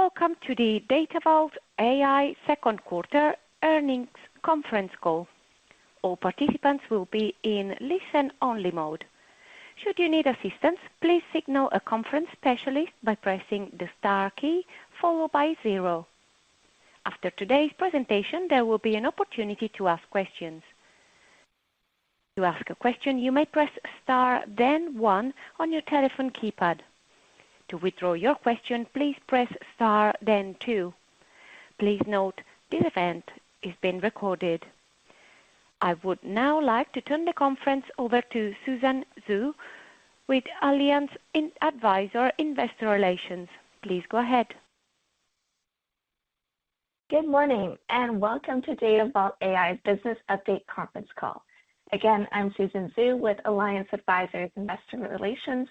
welcome to the Datavault AI second quarter earnings conference call. All participants will be in listen-only mode. Should you need assistance, please signal a conference specialist by pressing the star key followed by 0. After today's presentation, there will be an opportunity to ask questions. To ask a question, you may press star then 1 on your telephone keypad. To withdraw your question, please press star then 2. Please note this event is being recorded. I would now like to turn the conference over to Susan Zhu with Alliance Advisor Investor Relations. Please go ahead. Good morning and welcome to Datavault AI's Business Update Conference Call. Again, I'm Susan Zhu with Alliance Advisors Investor Relations,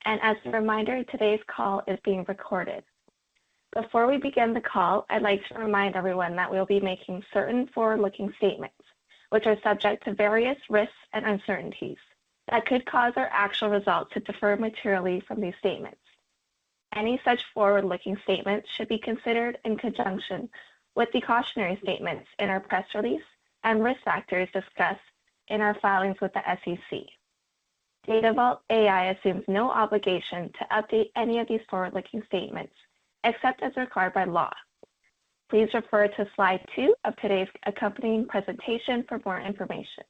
and as a reminder, today's call is being recorded. Before we begin the call, I'd like to remind everyone that we'll be making certain forward-looking statements, which are subject to various risks and uncertainties that could cause our actual results to differ materially from these statements. Any such forward-looking statements should be considered in conjunction with the cautionary statements in our press release and risk factors discussed in our filings with the SEC. Datavault AI assumes no obligation to update any of these forward-looking statements, except as required by law. Please refer to slide 2 of today's accompanying presentation for more information.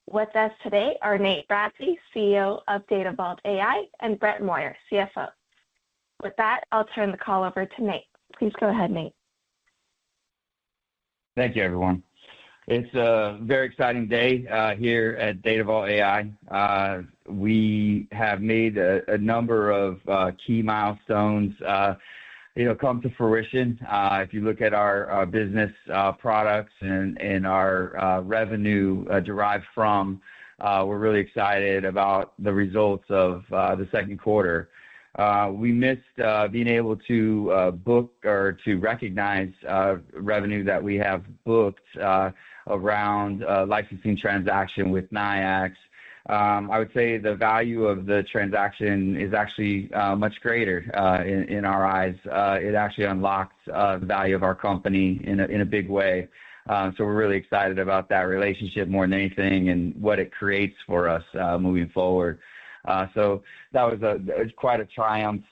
With us today are Nate Bradley, CEO of Datavault AI, and Brett Moyer, CFO. With that, I'll turn the call over to Nate. Please go ahead, Nate. Thank you, everyone. It's a very exciting day here at Datavault AI. We have made a number of key milestones, come to fruition. If you look at our business products and our revenue derived from, we're really excited about the results of the second quarter. We missed being able to book or to recognize revenue that we have booked around a licensing transaction with Nyiax. I would say the value of the transaction is actually much greater in our eyes. It actually unlocks the value of our company in a big way. So we're really excited about that relationship more than anything and what it creates for us moving forward. So that was quite a triumph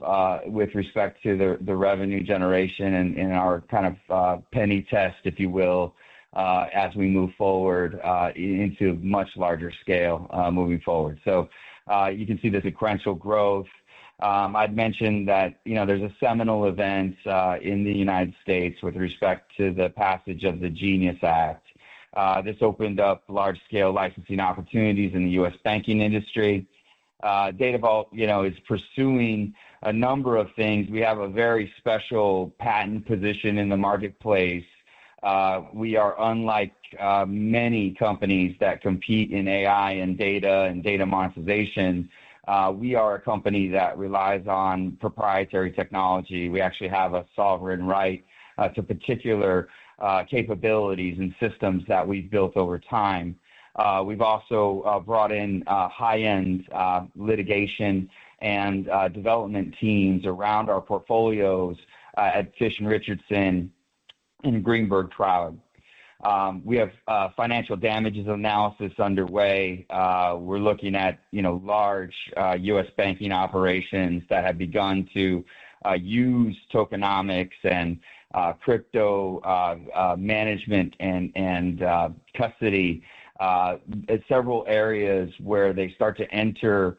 with respect to the revenue generation and our kind of penny test, if you will, as we move forward into much larger scale moving forward. So you can see the sequential growth. I'd mentioned that, there's a seminal event in the United States with respect to the passage of the Genius Act. This opened up large-scale licensing opportunities in the U.S. banking industry. Datavault, is pursuing a number of things. We have a very special patent position in the marketplace. We are unlike many companies that compete in AI and data monetization. We are a company that relies on proprietary technology. We actually have a sovereign right to particular capabilities and systems that we've built over time. We've also brought in high-end litigation and development teams around our portfolios at Fish & Richardson and Greenberg Traurig. We have financial damages analysis underway. We're looking at large U.S. banking operations that have begun to use tokenomics and crypto management and custody. Several areas where they start to enter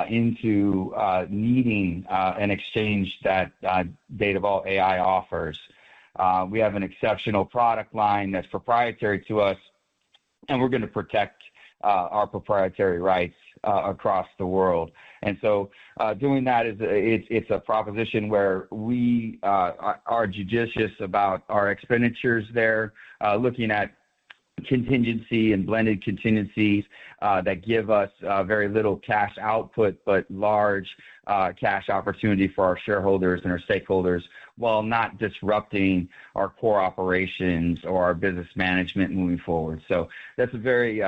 into needing an exchange that Datavault AI offers. We have an exceptional product line that's proprietary to us, and we're going to protect our proprietary rights across the world. And so doing that it's a proposition where we are judicious about our expenditures there, looking at contingency and blended contingencies that give us very little cash output, but large cash opportunity for our shareholders and our stakeholders, while not disrupting our core operations or our business management moving forward. So that's a very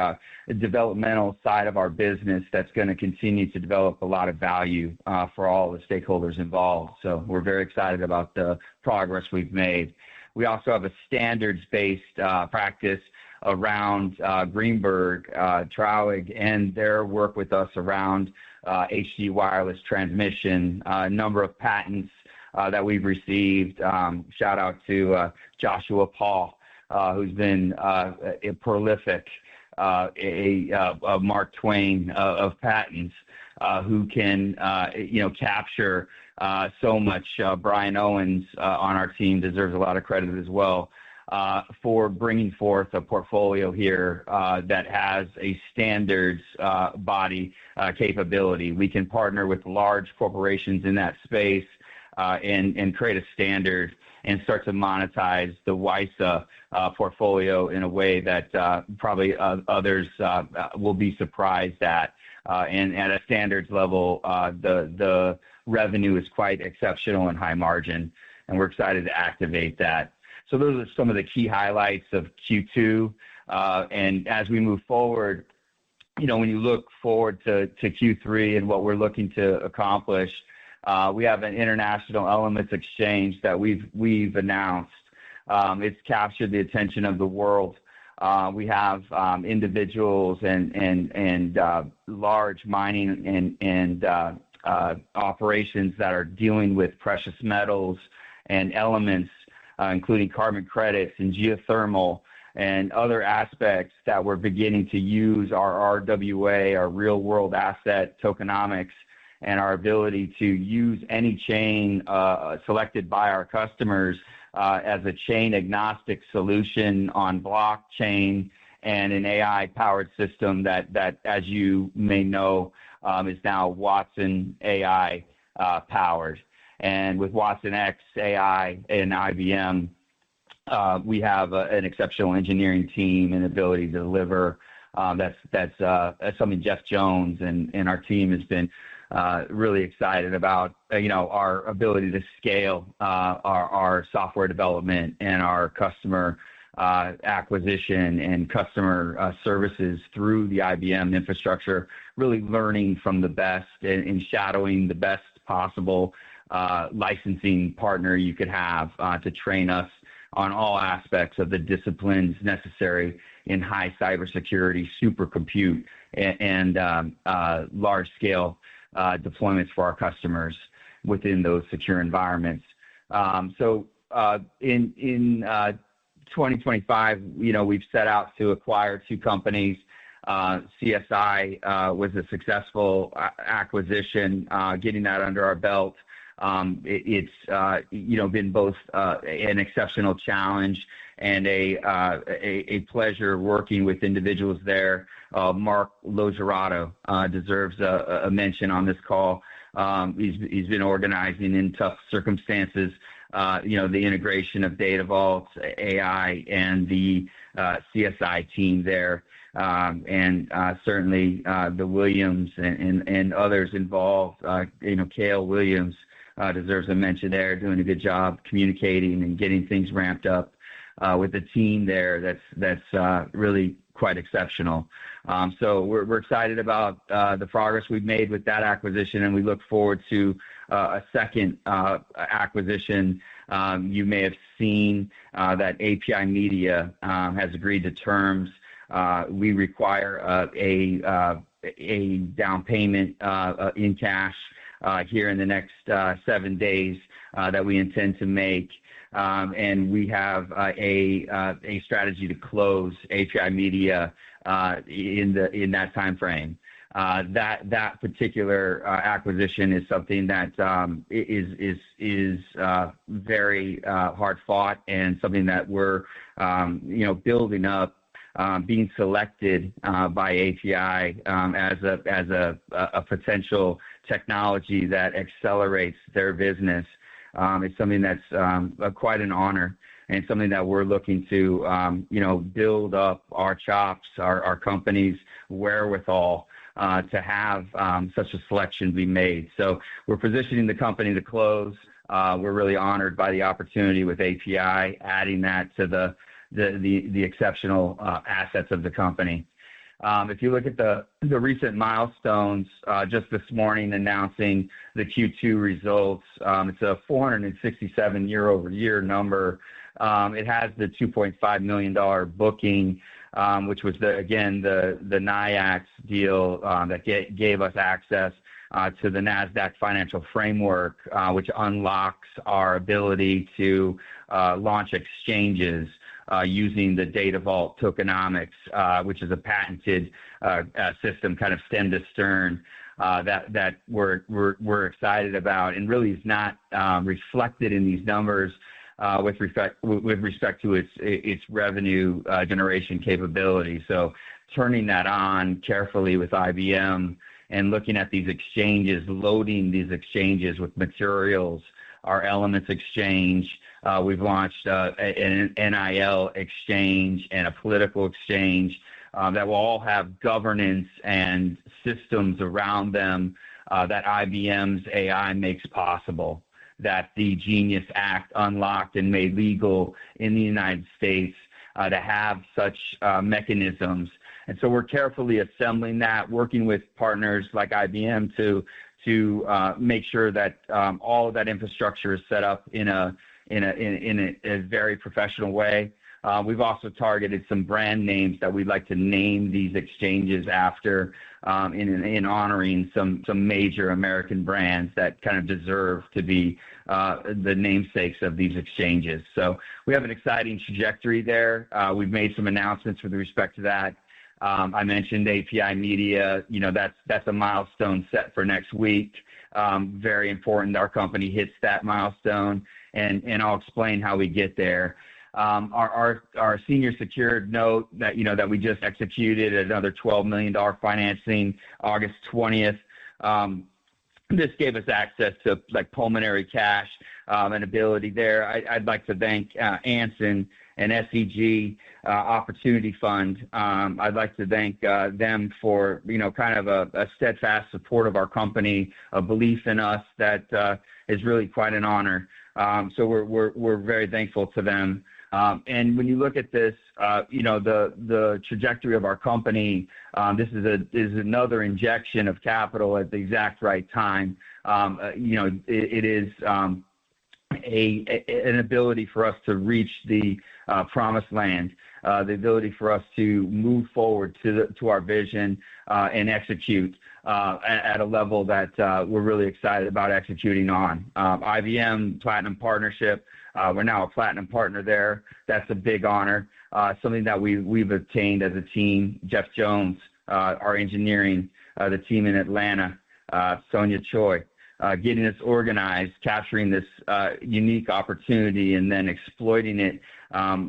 developmental side of our business that's going to continue to develop a lot of value for all the stakeholders involved. So we're very excited about the progress we've made. We also have a standards-based practice around Greenberg Traurig and their work with us around HD wireless transmission, a number of patents that we've received. Shout out to Joshua Paul, who's been a prolific, a Mark Twain of patents, who can capture so much. Brian Owens on our team deserves a lot of credit as well for bringing forth a portfolio here that has a standards body capability. We can partner with large corporations in that space and create a standard and start to monetize the WISA portfolio in a way that probably others will be surprised at. And at a standards level, the revenue is quite exceptional and high margin, and we're excited to activate that. So those are some of the key highlights of Q2. And as we move forward, when you look forward to Q3 and what we're looking to accomplish, we have an international elements exchange that we've announced. It's captured the attention of the world. We have individuals and large mining and operations that are dealing with precious metals and elements, including carbon credits and geothermal and other aspects that we're beginning to use our RWA, our real world asset tokenomics, and our ability to use any chain selected by our customers as a chain agnostic solution on blockchain and an AI-powered system that, as you may know, is now Watson AI powered. And with watsonx.ai and IBM, we have an exceptional engineering team and ability to deliver. That's something Jeff Jones and our team has been really excited about. Our ability to scale our software development and our customer acquisition and customer services through the IBM infrastructure, really learning from the best and shadowing the best possible licensing partner you could have to train us on all aspects of the disciplines necessary in high cybersecurity, supercompute, and large-scale deployments for our customers within those secure environments. So in 2025, we've set out to acquire 2 companies. CSI was a successful acquisition, getting that under our belt. It's been both an exceptional challenge and a pleasure working with individuals there. Mark Logerato deserves a mention on this call. He's been organizing in tough circumstances, the integration of Datavault AI and the CSI team there. And certainly the Williams and others involved, Cale Williams deserves a mention there, doing a good job communicating and getting things ramped up with the team there. That's really quite exceptional. So we're excited about the progress we've made with that acquisition, and we look forward to a second acquisition. You may have seen that API Media has agreed to terms. We require a down payment in cash here in the next 7 days that we intend to make. And we have a strategy to close API Media in that time frame. That particular acquisition is something that is very hard fought, and something that we're building up, being selected by API as a potential technology that accelerates their business. It's something that's quite an honor and something that we're looking to, build up our chops, our company's wherewithal to have such a selection be made. So we're positioning the company to close. We're really honored by the opportunity with API, adding that to the exceptional assets of the company. If you look at the recent milestones, just this morning announcing the Q2 results, it's a 467 year-over-year number. It has the $2.5 million booking, which was the Nyiax deal that gave us access to the NASDAQ financial framework, which unlocks our ability to launch exchanges using the Datavault tokenomics, which is a patented system, kind of stem to stern, that we're excited about, and really is not reflected in these numbers with respect to its revenue generation capability. So turning that on carefully with IBM and looking at these exchanges, loading these exchanges with materials, our Elements exchange. We've launched an NIL exchange and a political exchange that will all have governance and systems around them that IBM's AI makes possible, that the Genius Act unlocked and made legal in the United States to have such mechanisms. And so we're carefully assembling that, working with partners like IBM to make sure that all of that infrastructure is set up in a very professional way. We've also targeted some brand names that we'd like to name these exchanges after, in honoring some major American brands that kind of deserve to be the namesakes of these exchanges. So we have an exciting trajectory there. We've made some announcements with respect to that. I mentioned API Media. That's a milestone set for next week. Very important our company hits that milestone, and I'll explain how we get there. Our senior secured note that we just executed, another $12 million financing, August 20th. This gave us access to pulmonary cash and ability there. I'd like to thank Anson and SEG Opportunity Fund. I'd like to thank them for kind of a steadfast support of our company, a belief in us that is really quite an honor. So we're very thankful to them. And when you look at this, the trajectory of our company, this is another injection of capital at the exact right time. It is an ability for us to reach the promised land, the ability for us to move forward to our vision and execute at a level that we're really excited about executing on. IBM Platinum Partnership, we're now a Platinum Partner there. That's a big honor, something that we've obtained as a team. Jeff Jones, our engineering, the team in Atlanta, Sonia Choi, getting us organized, capturing this unique opportunity, and then exploiting it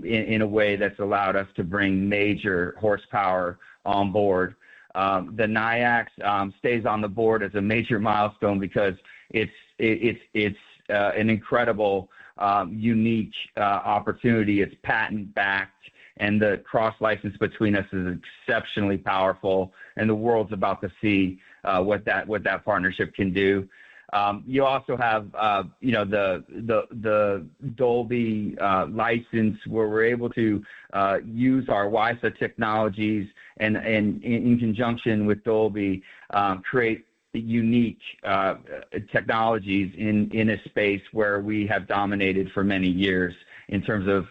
in a way that's allowed us to bring major horsepower on board. The Nyiax stays on the board as a major milestone because it's an incredible, unique opportunity. It's patent-backed, and the cross-license between us is exceptionally powerful, and the world's about to see what that partnership can do. You also have, the Dolby license, where we're able to use our WISA technologies and in conjunction with Dolby, create unique technologies in a space where we have dominated for many years in terms of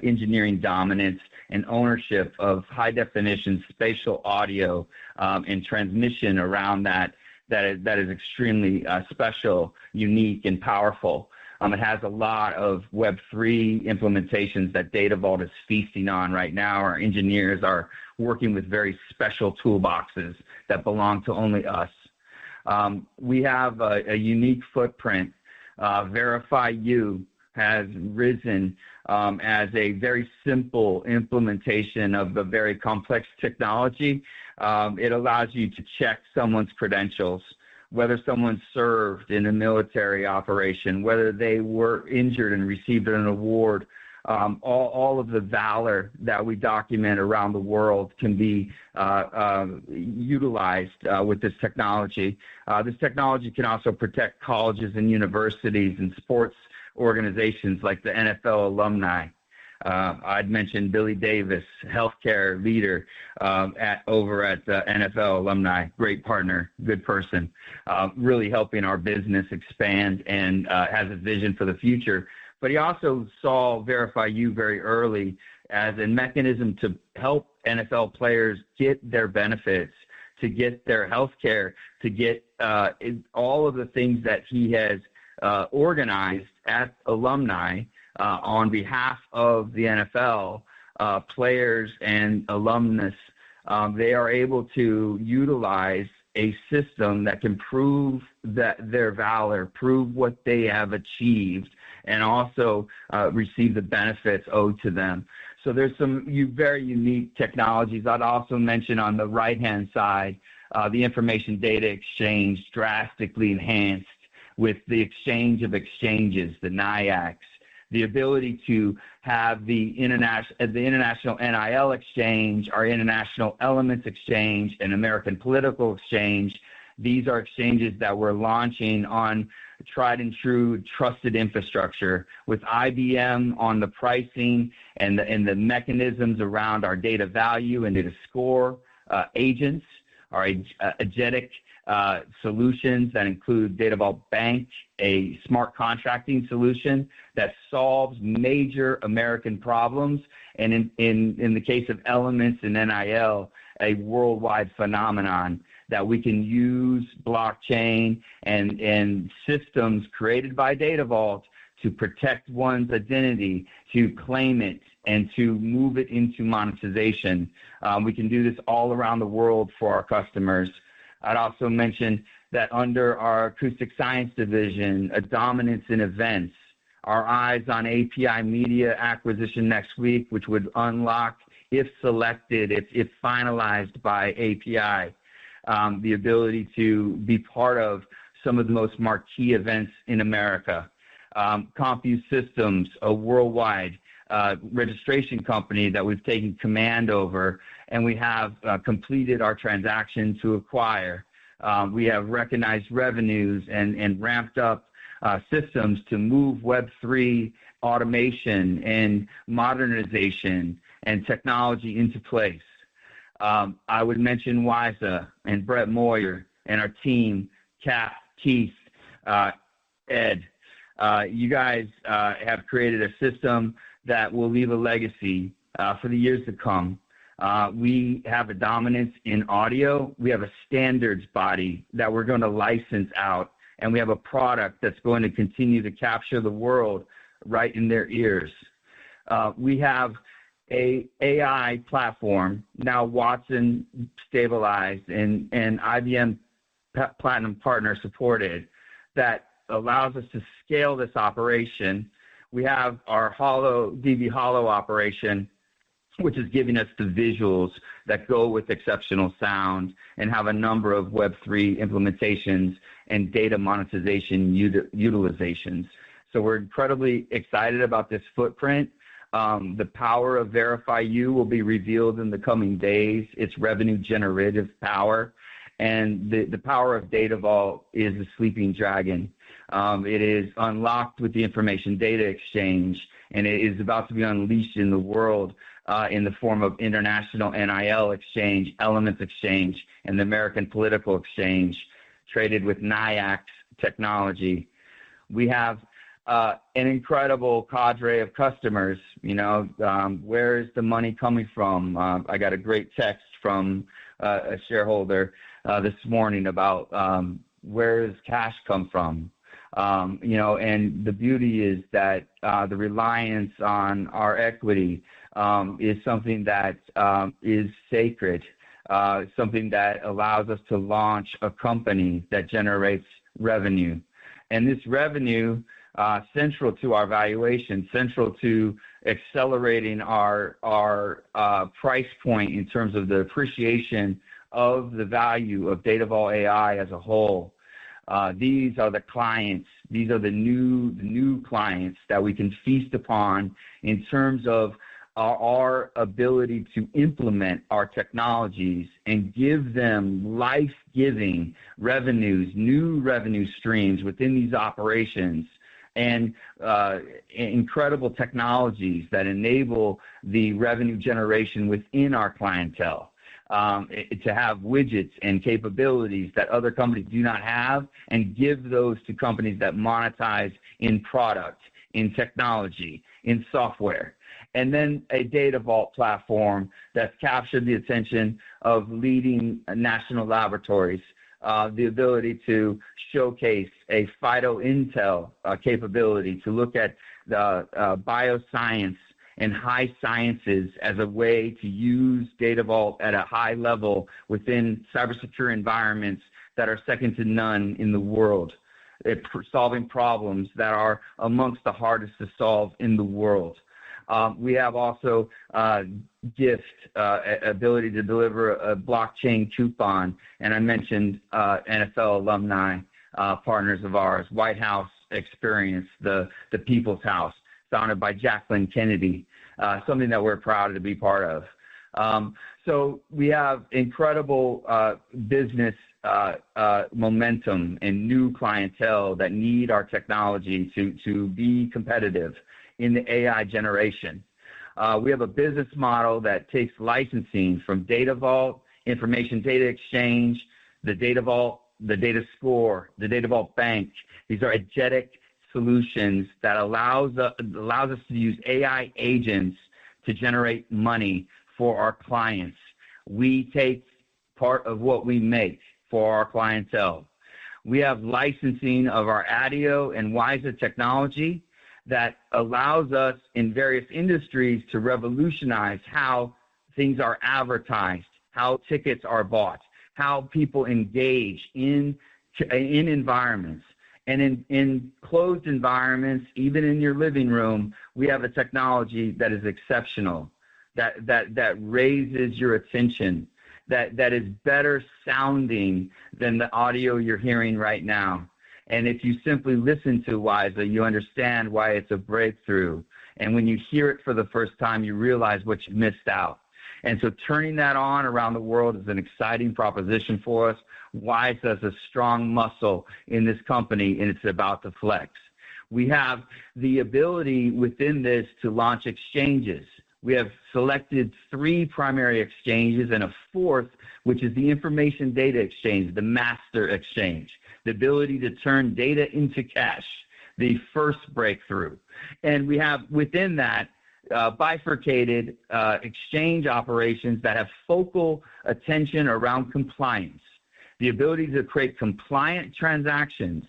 engineering dominance and ownership of high-definition spatial audio and transmission around that is extremely special, unique, and powerful. It has a lot of Web3 implementations that Datavault is feasting on right now. Our engineers are working with very special toolboxes that belong to only us. We have a unique footprint. VerifyU has risen as a very simple implementation of a very complex technology. It allows you to check someone's credentials, whether someone served in a military operation, whether they were injured and received an award all of the valor that we document around the world can be utilized with this technology. This technology can also protect colleges and universities and sports organizations like the NFL alumni. I'd mentioned Billy Davis, healthcare leader over at NFL alumni, great partner, good person, really helping our business expand and has a vision for the future. But he also saw Verify You very early as a mechanism to help NFL players get their benefits, to get their health care, to get all of the things that he has organized at alumni on behalf of the NFL, players and alumnus. They are able to utilize a system that can prove that their valor, prove what they have achieved, and also receive the benefits owed to them. So there's some very unique technologies. I'd also mention on the right-hand side, the information data exchange drastically enhanced with the exchange of exchanges, the Nyiax, the ability to have the international NIL exchange, our international elements exchange, and American political exchange. These are exchanges that we're launching on tried and true trusted infrastructure with IBM on the pricing and the mechanisms around our data value and data score agents, our agentic solutions that include Datavault Bank, a smart contracting solution that solves major American problems, and in the case of elements and NIL, a worldwide phenomenon that we can use blockchain and systems created by Datavault to protect one's identity, to claim it, and to move it into monetization. We can do this all around the world for our customers. I'd also mention that under our acoustic science division, a dominance in events, our eyes on API media acquisition next week, which would unlock, if selected, if finalized by API, the ability to be part of some of the most marquee events in America. CompU Systems, a worldwide registration company that we've taken command over, and we have completed our transaction to acquire. We have recognized revenues and ramped up systems to move Web3 automation and modernization and technology into place. I would mention WISA and Brett Moyer and our team, Cap, Keith, Ed. You guys have created a system that will leave a legacy for the years to come. We have a dominance in audio. We have a standards body that we're going to license out, and we have a product that's going to continue to capture the world right in their ears. We have a AI platform, now Watson stabilized and IBM Platinum Partner supported, that allows us to scale this operation. We have our DV Hollow operation, which is giving us the visuals that go with exceptional sound and have a number of Web3 implementations and data monetization utilizations. So we're incredibly excited about this footprint. The power of Verify You will be revealed in the coming days. It's revenue generative power. And the power of Datavault is the sleeping dragon. It is unlocked with the information data exchange, and it is about to be unleashed in the world in the form of international NIL exchange, elements exchange, and the American political exchange, traded with Nyiax technology. We have an incredible cadre of customers. Where is the money coming from? I got a great text from a shareholder this morning about where does cash come from? And the beauty is that the reliance on our equity is something that is sacred, something that allows us to launch a company that generates revenue. And this revenue, central to our valuation, central to accelerating our price point in terms of the appreciation of the value of Datavault AI as a whole. These are the clients. These are the new clients that we can feast upon in terms of our ability to implement our technologies and give them life-giving revenues, new revenue streams within these operations, and incredible technologies that enable the revenue generation within our clientele. To have widgets and capabilities that other companies do not have, and give those to companies that monetize in product, in technology, in software. And then a Datavault platform that's captured the attention of leading national laboratories, the ability to showcase a phyto-intel capability to look at the bioscience and high sciences as a way to use Datavault at a high level within cybersecure environments that are second to none in the world, solving problems that are amongst the hardest to solve in the world. We have also gift ability to deliver a blockchain coupon, and I mentioned NFL alumni partners of ours, White House Experience, the People's House, founded by Jacqueline Kennedy, something that we're proud to be part of. So we have incredible business momentum and new clientele that need our technology to be competitive in the AI generation. We have a business model that takes licensing from Datavault, Information Data Exchange, the Datavault, the Data Score, the Datavault Bank. These are agentic solutions that allows us to use AI agents to generate money for our clients. We take part of what we make for our clientele. We have licensing of our ADIO and WISA technology that allows us in various industries to revolutionize how things are advertised, how tickets are bought, how people engage in environments. And in closed environments, even in your living room, we have a technology that is exceptional, that raises your attention, that is better sounding than the audio you're hearing right now. And if you simply listen to WISA, you understand why it's a breakthrough. And when you hear it for the first time, you realize what you missed out. And so turning that on around the world is an exciting proposition for us. WISA is a strong muscle in this company, and it's about to flex. We have the ability within this to launch exchanges. We have selected 3 primary exchanges and a 4th, which is the Information Data Exchange, the master exchange, the ability to turn data into cash, the first breakthrough. And we have within that bifurcated exchange operations that have focal attention around compliance, the ability to create compliant transactions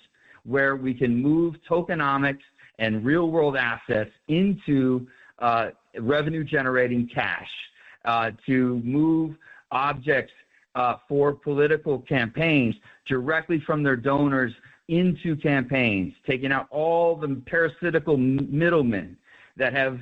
where we can move tokenomics and real-world assets into revenue-generating cash, to move objects for political campaigns directly from their donors into campaigns, taking out all the parasitical middlemen that have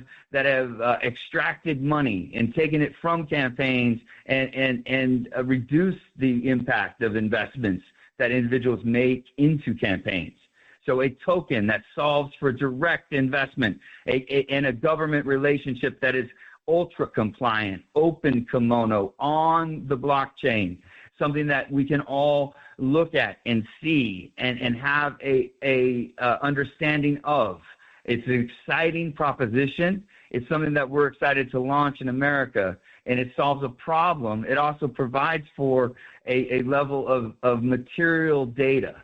extracted money and taken it from campaigns and reduce the impact of investments that individuals make into campaigns. So a token that solves for direct investment and a government relationship that is ultra compliant, open kimono on the blockchain, something that we can all look at and see and have a understanding of. It's an exciting proposition. It's something that we're excited to launch in America, and it solves a problem. It also provides for a level of material data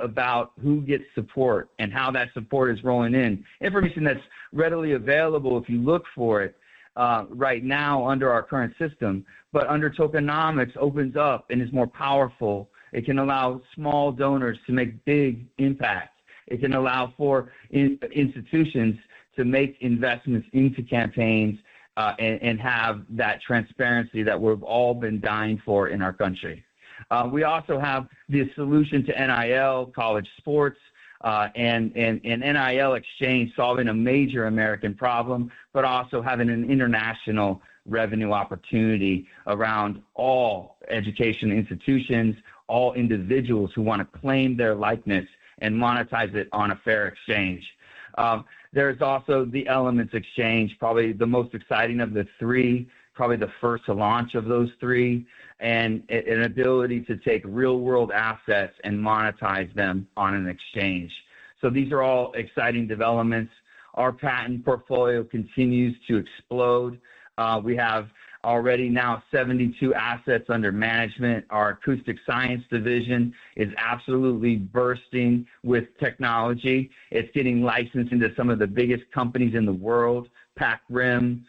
about who gets support and how that support is rolling in. Information that's readily available if you look for it right now under our current system, but under tokenomics opens up and is more powerful. It can allow small donors to make big impact. It can allow for institutions to make investments into campaigns and have that transparency that we've all been dying for in our country. We also have the solution to NIL, college sports, and NIL exchange solving a major American problem, but also having an international revenue opportunity around all education institutions, all individuals who want to claim their likeness and monetize it on a fair exchange. There's also the Elements Exchange, probably the most exciting of the three, probably the first to launch of those three, and an ability to take real-world assets and monetize them on an exchange. So these are all exciting developments. Our patent portfolio continues to explode. We have already now 72 assets under management. Our acoustic science division is absolutely bursting with technology. It's getting licensed into some of the biggest companies in the world, Pac Rim,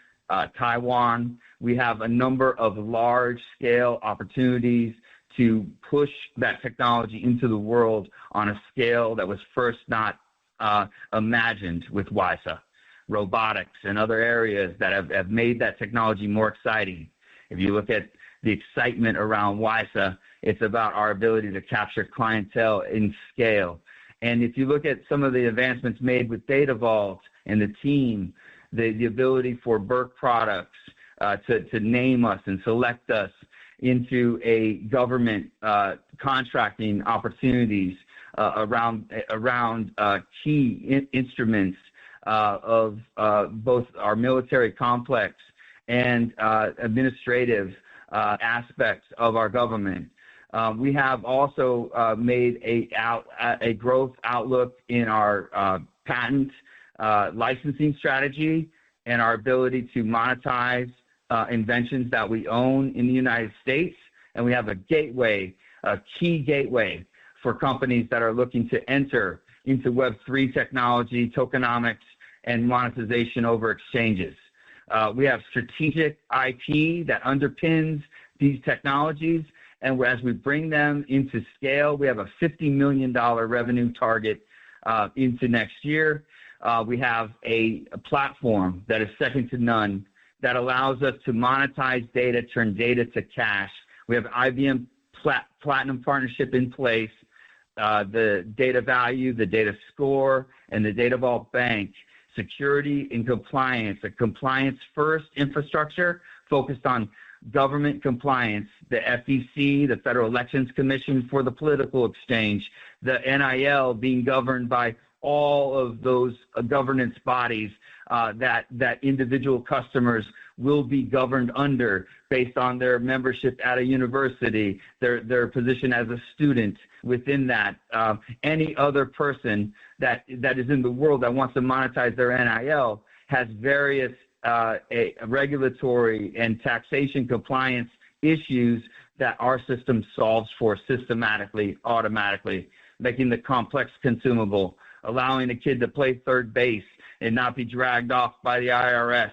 Taiwan. We have a number of large-scale opportunities to push that technology into the world on a scale that was first not imagined with WISA. Robotics and other areas that have made that technology more exciting. If you look at the excitement around WISA, it's about our ability to capture clientele in scale. And if you look at some of the advancements made with Datavault and the team, the ability for Burke Products to name us and select us into a government contracting opportunities around key instruments of both our military complex and administrative aspects of our government. We have also made a growth outlook in our patent licensing strategy and our ability to monetize inventions that we own in the United States. And we have a key gateway for companies that are looking to enter into Web3 technology, tokenomics, and monetization over exchanges. We have strategic IP that underpins these technologies, and as we bring them into scale, we have a $50 million revenue target into next year. We have a platform that is second to none that allows us to monetize data, turn data to cash. We have IBM Platinum partnership in place, the data value, the data score, and the Datavault Bank. Security and compliance, a compliance-first infrastructure focused on government compliance, the FEC, the Federal Elections Commission for the political exchange, the NIL being governed by all of those governance bodies that individual customers will be governed under based on their membership at a university, their position as a student within that. Any other person that is in the world that wants to monetize their NIL has various regulatory and taxation compliance issues that our system solves for systematically, automatically, making the complex consumable, allowing the kid to play third base and not be dragged off by the IRS.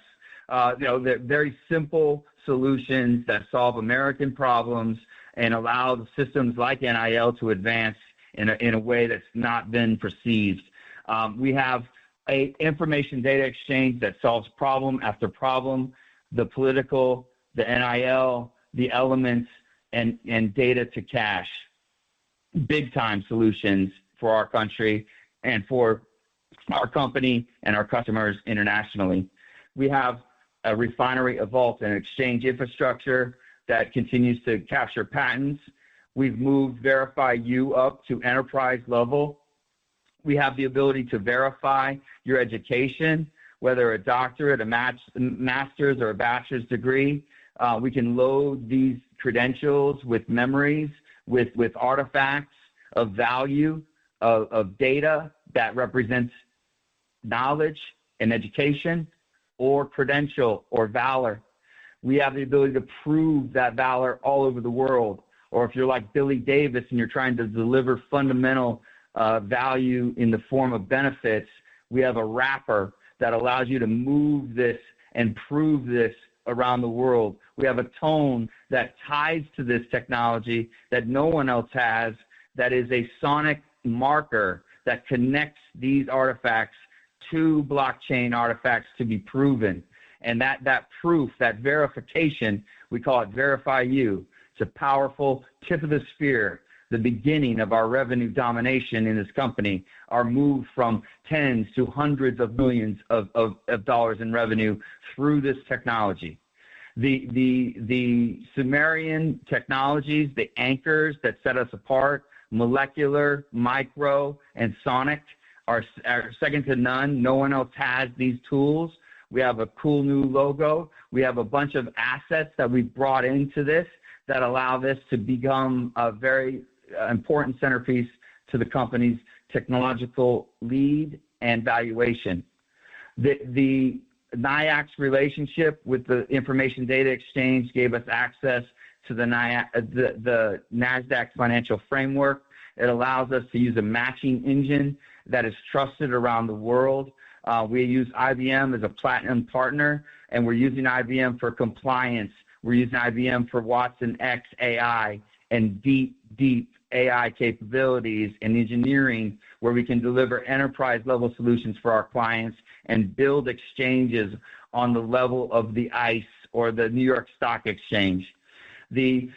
They're very simple solutions that solve American problems and allow the systems like NIL to advance in a way that's not been perceived. We have an information data exchange that solves problem after problem, the political, the NIL, the elements, and data to cash. Big time solutions for our country and for our company and our customers internationally. We have a refinery, a vault, and exchange infrastructure that continues to capture patents. We've moved Verify You up to enterprise level. We have the ability to verify your education, whether a doctorate, a master's, or a bachelor's degree. We can load these credentials with memories, with artifacts of value, of data that represents knowledge and education, or credential or valor. We have the ability to prove that valor all over the world. Or if you're like Billy Davis and you're trying to deliver fundamental value in the form of benefits, we have a wrapper that allows you to move this and prove this around the world. We have a tone that ties to this technology that no one else has, that is a sonic marker that connects these artifacts to blockchain artifacts to be proven. And that proof, that verification, we call it Verify You. It's a powerful tip of the spear, the beginning of our revenue domination in this company, our move from tens to hundreds of millions of dollars in revenue through this technology. The Sumerian technologies, the anchors that set us apart, molecular, micro, and sonic, are second to none. No one else has these tools. We have a cool new logo. We have a bunch of assets that we brought into this that allow this to become a very important centerpiece to the company's technological lead and valuation. The Nyiax relationship with the Information Data Exchange gave us access to the NASDAQ financial framework. It allows us to use a matching engine that is trusted around the world. We use IBM as a platinum partner, and we're using IBM for compliance. We're using IBM for watsonx.ai and deep AI capabilities and engineering, where we can deliver enterprise-level solutions for our clients and build exchanges on the level of the ICE or the New York Stock Exchange. The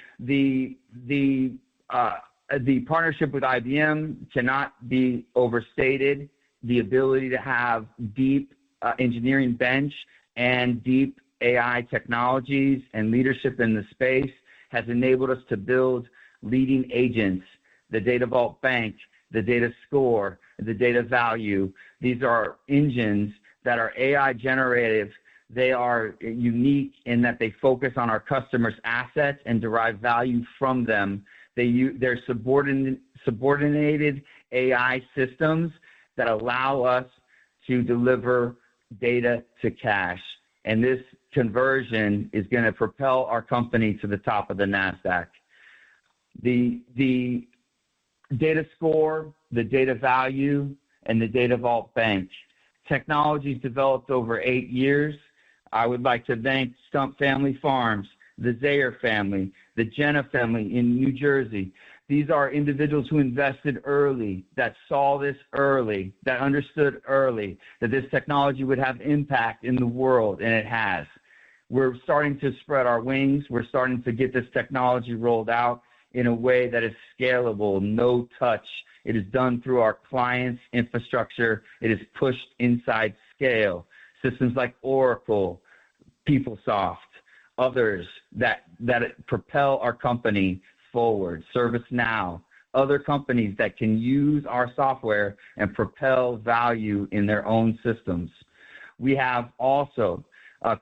partnership with IBM cannot be overstated. The ability to have deep engineering bench and deep AI technologies and leadership in the space has enabled us to build leading agents, the Datavault Bank, the Data Score, the Data Value. These are engines that are AI generative. They are unique in that they focus on our customers' assets and derive value from them. They're subordinated AI systems that allow us to deliver data to cash. And this conversion is going to propel our company to the top of the NASDAQ. The Data Score, the Data Value, and the Datavault Bank. Technologies developed over 8 years. I would like to thank Stump Family Farms, the Zayer family, the Jenna family in New Jersey. These are individuals who invested early, that saw this early, that understood early that this technology would have impact in the world, and it has. We're starting to spread our wings. We're starting to get this technology rolled out in a way that is scalable, no touch. It is done through our clients' infrastructure. It is pushed inside scale. Systems like Oracle, PeopleSoft, others that propel our company forward, ServiceNow, other companies that can use our software and propel value in their own systems. We have also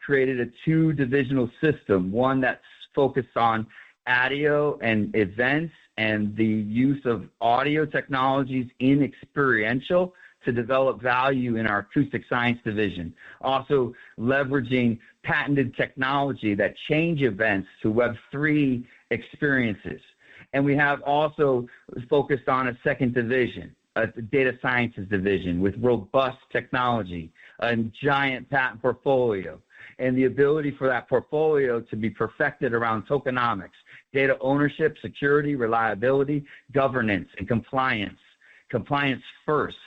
created a 2-divisional system, one that's focused on audio and events and the use of audio technologies in experiential to develop value in our acoustic science division. Also leveraging patented technology that change events to Web3 experiences. And we have also focused on a second division, a data sciences division with robust technology, a giant patent portfolio, and the ability for that portfolio to be perfected around tokenomics, data ownership, security, reliability, governance, and compliance. Compliance first,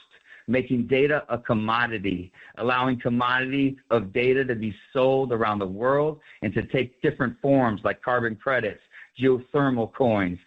making data a commodity, allowing commodity of data to be sold around the world and to take different forms like carbon credits, geothermal coins,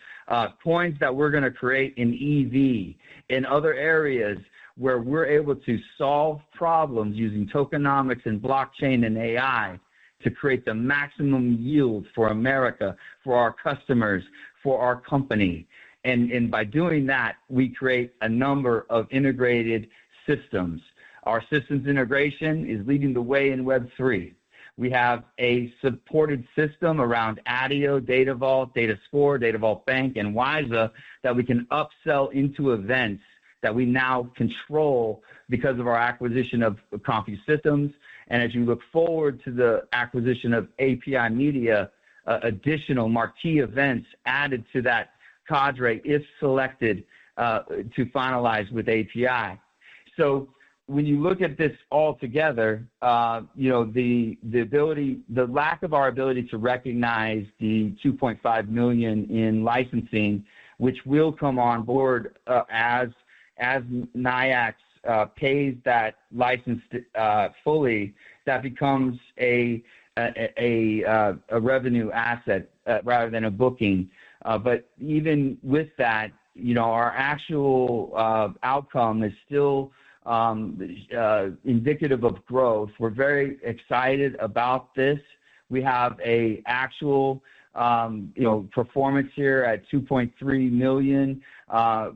coins that we're going to create in EV, in other areas where we're able to solve problems using tokenomics and blockchain and AI to create the maximum yield for America, for our customers, for our company. And by doing that, we create a number of integrated systems. Our systems integration is leading the way in Web3. We have a supported system around ADIO, Datavault, Data Score, Datavault Bank, and WISA that we can upsell into events that we now control because of our acquisition of CompuSystems. And as you look forward to the acquisition of API Media, additional marquee events added to that cadre if selected to finalize with API. So when you look at this all together, the lack of our ability to recognize the $2.5 million in licensing, which will come on board as Nyiax pays that license fully, that becomes a revenue asset rather than a booking. But even with that, our actual outcome is still indicative of growth. We're very excited about this. We have a actual performance here at 2.3 million.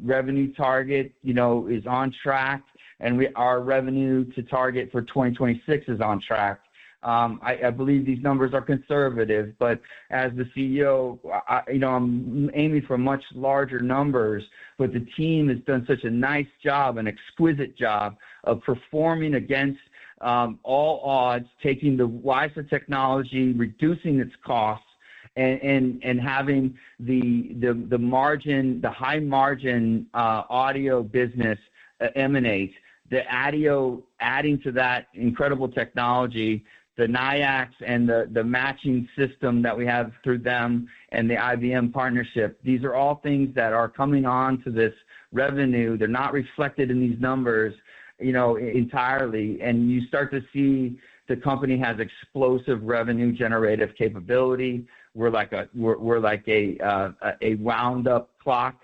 Revenue target, is on track, and our revenue to target for 2026 is on track. I believe these numbers are conservative, but as the CEO, I'm aiming for much larger numbers, but the team has done such a nice job, an exquisite job of performing against all odds, taking the WiSA technology, reducing its costs, and having the margin, the high margin audio business emanate. The audio adding to that incredible technology, the Nyiax and the matching system that we have through them and the IBM partnership. These are all things that are coming on to this revenue. They're not reflected in these numbers, entirely. And you start to see the company has explosive revenue generative capability. We're like a wound up clock.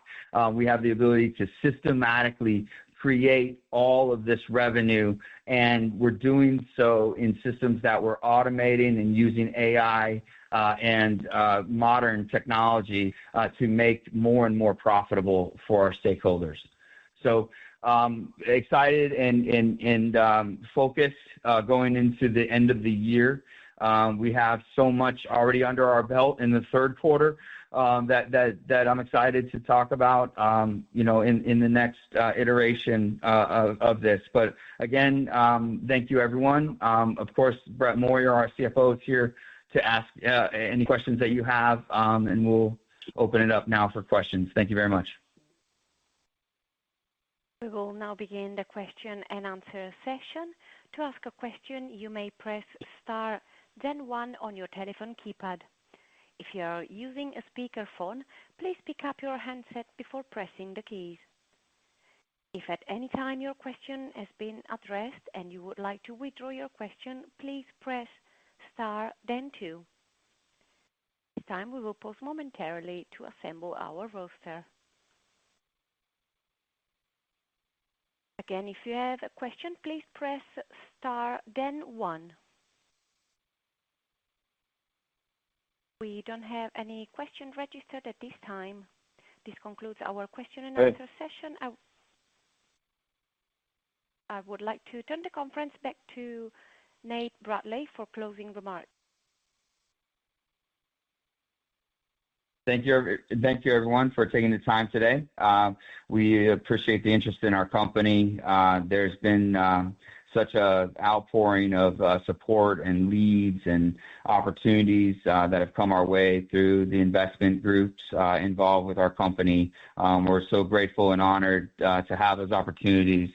We have the ability to systematically create all of this revenue, and we're doing so in systems that we're automating and using AI and modern technology to make more and more profitable for our stakeholders. So excited and focused going into the end of the year. We have so much already under our belt in the third quarter that I'm excited to talk about, in the next iteration of this. But again, thank you, everyone. Of course, Brett Moyer, our CFO, is here to ask any questions that you have, and we'll open it up now for questions. Thank you very much. We will now begin the question and answer session. To ask a question, you may press star, then one on your telephone keypad. If you are using a speakerphone, please pick up your handset before pressing the keys. If at any time your question has been addressed and you would like to withdraw your question, please press star, then two. This time we will pause momentarily to assemble our roster. Again, if you have a question, please press star, then one. We don't have any question registered at this time. This concludes our question and answer session. I would like to turn the conference back to Nate Bradley for closing remarks. Thank you, everyone, for taking the time today. We appreciate the interest in our company. There's been such a outpouring of support and leads and opportunities that have come our way through the investment groups involved with our company. We're so grateful and honored to have those opportunities.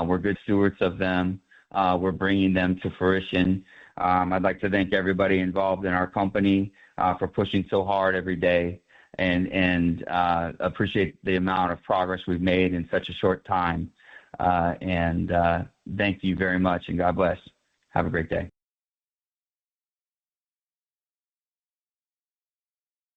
We're good stewards of them. We're bringing them to fruition. I'd like to thank everybody involved in our company for pushing so hard every day, and appreciate the amount of progress we've made in such a short time. And thank you very much, and God bless. Have a great day.